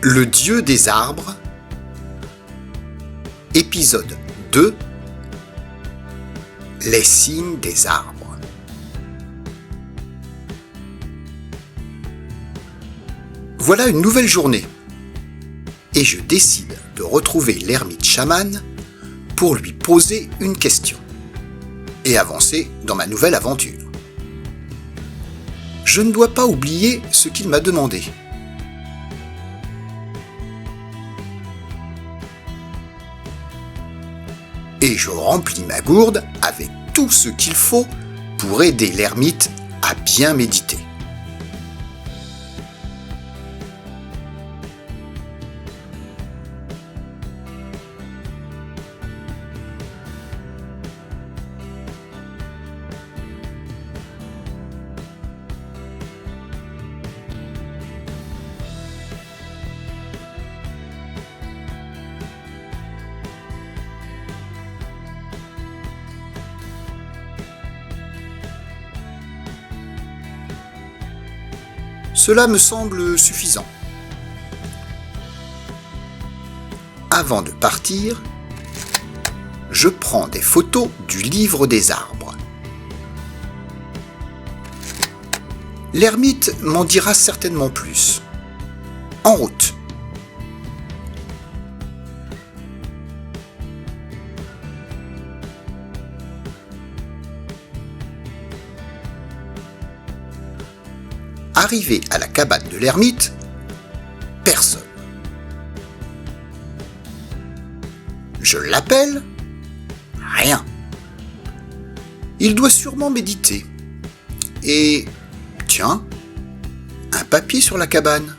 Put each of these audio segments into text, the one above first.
Le dieu des arbres, épisode 2, les signes des arbres. Voilà une nouvelle journée, et je décide de retrouver l'ermite chaman pour lui poser une question, et avancer dans ma nouvelle aventure. Je ne dois pas oublier ce qu'il m'a demandé. Et je remplis ma gourde avec tout ce qu'il faut pour aider l'ermite à bien méditer. Cela me semble suffisant. Avant de partir, je prends des photos du livre des arbres. L'ermite m'en dira certainement plus. En route. Arrivé à la cabane de l'ermite, personne. Je l'appelle, rien. Il doit sûrement méditer. Et, tiens, un papier sur la cabane.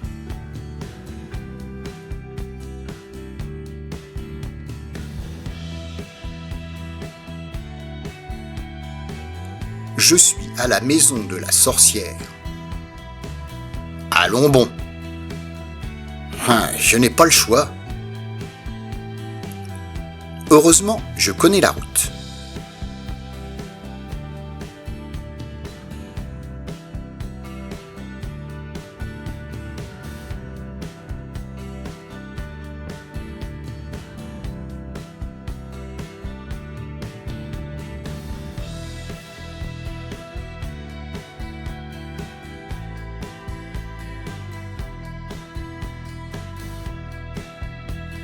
Je suis à la maison de la sorcière. Allons bon. Je n'ai pas le choix. Heureusement, je connais la route.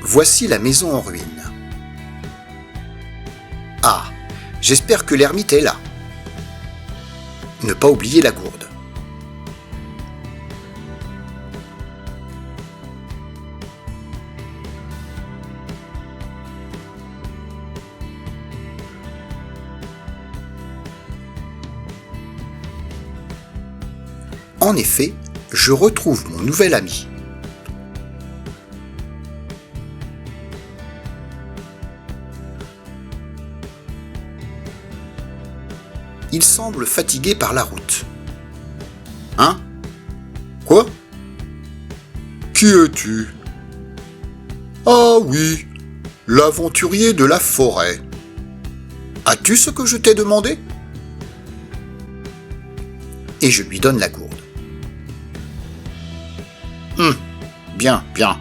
Voici la maison en ruine. Ah, j'espère que l'ermite est là. Ne pas oublier la gourde. En effet, je retrouve mon nouvel ami. Il semble fatigué par la route. Hein? Quoi? Qui es-tu? Ah oui, l'aventurier de la forêt. As-tu ce que je t'ai demandé? Et je lui donne la gourde. Bien, bien.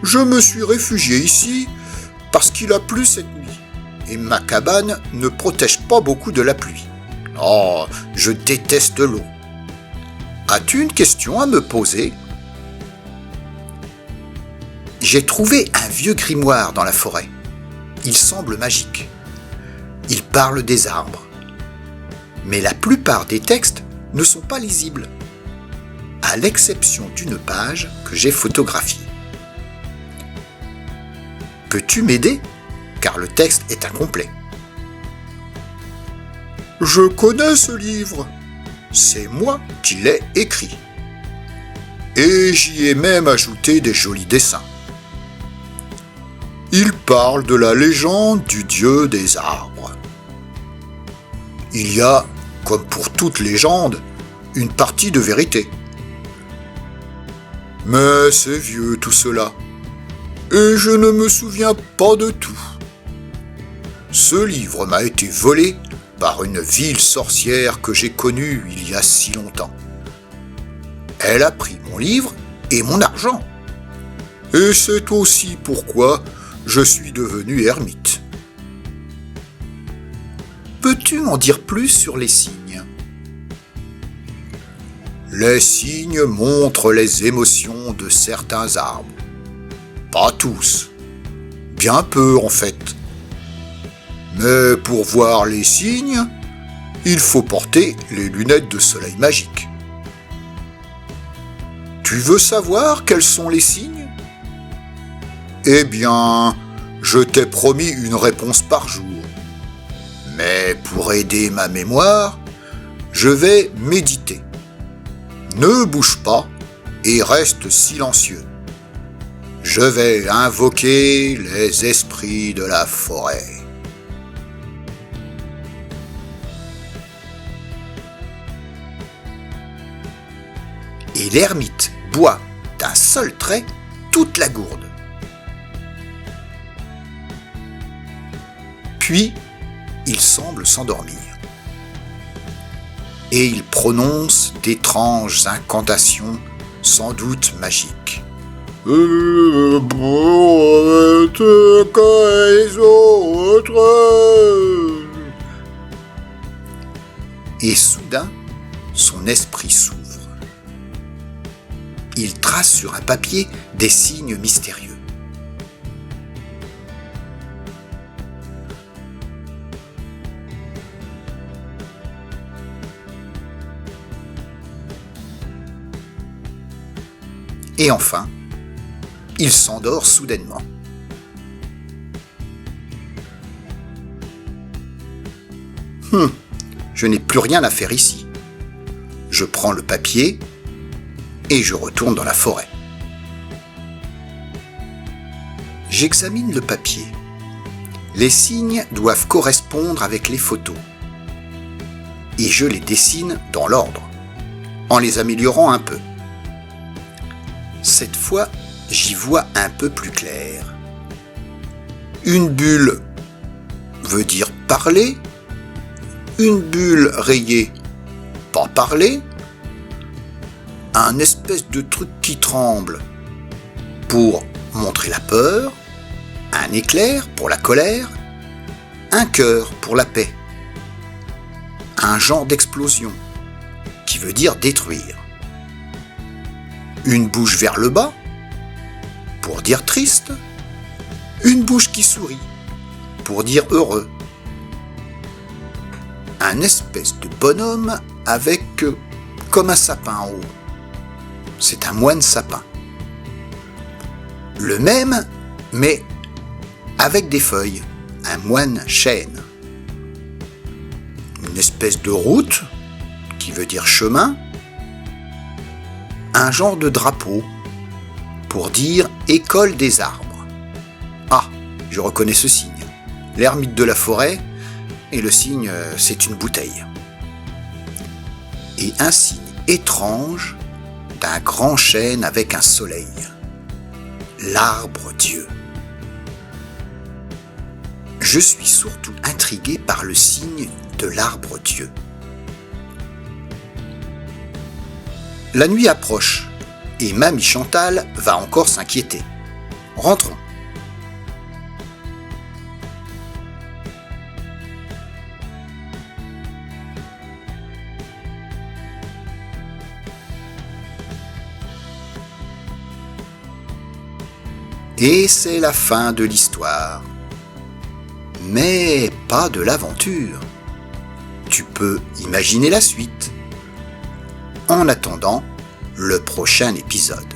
Je me suis réfugié ici parce qu'il a plu cette nuit. Et ma cabane ne protège pas beaucoup de la pluie. Oh, je déteste l'eau. As-tu une question à me poser? J'ai trouvé un vieux grimoire dans la forêt. Il semble magique. Il parle des arbres. Mais la plupart des textes ne sont pas lisibles, à l'exception d'une page que j'ai photographiée. Peux-tu m'aider ? Car le texte est incomplet. Je connais ce livre. C'est moi qui l'ai écrit. Et j'y ai même ajouté des jolis dessins. Il parle de la légende du dieu des arbres. Il y a, comme pour toute légende, une partie de vérité. Mais c'est vieux tout cela. Et je ne me souviens pas de tout. Ce livre m'a été volé par une vile sorcière que j'ai connue il y a si longtemps. Elle a pris mon livre et mon argent. Et c'est aussi pourquoi je suis devenu ermite. Peux-tu m'en dire plus sur les signes ? Les signes montrent les émotions de certains arbres. Pas tous. Bien peu en fait. Mais pour voir les signes, il faut porter les lunettes de soleil magique. Tu veux savoir quels sont les signes ? Eh bien, je t'ai promis une réponse par jour. Mais pour aider ma mémoire, je vais méditer. Ne bouge pas et reste silencieux. Je vais invoquer les esprits de la forêt. Et l'ermite boit d'un seul trait toute la gourde. Puis, il semble s'endormir. Et il prononce d'étranges incantations, sans doute magiques. Les autres. Et soudain, son esprit s'ouvre. Il trace sur un papier des signes mystérieux. Et enfin, il s'endort soudainement. Je n'ai plus rien à faire ici. Je prends le papier et je retourne dans la forêt. J'examine le papier. Les signes doivent correspondre avec les photos. Et je les dessine dans l'ordre, en les améliorant un peu. Cette fois, j'y vois un peu plus clair. Une bulle veut dire parler. Une bulle rayée, pas parler. Un espèce de truc qui tremble pour montrer la peur. Un éclair pour la colère. Un cœur pour la paix. Un genre d'explosion qui veut dire détruire. Une bouche vers le bas, pour dire triste. Une bouche qui sourit, pour dire heureux. Un espèce de bonhomme avec comme un sapin en haut. C'est un moine sapin. Le même, mais avec des feuilles. Un moine chêne. Une espèce de route, qui veut dire chemin. Un genre de drapeau, pour dire école des arbres. Ah, je reconnais ce signe. L'ermite de la forêt, et le signe, c'est une bouteille. Et un signe étrange d'un grand chêne avec un soleil. L'arbre Dieu. Je suis surtout intrigué par le signe de l'arbre Dieu. La nuit approche et Mamie Chantal va encore s'inquiéter. Rentrons. Et c'est la fin de l'histoire. Mais pas de l'aventure. Tu peux imaginer la suite. En attendant le prochain épisode.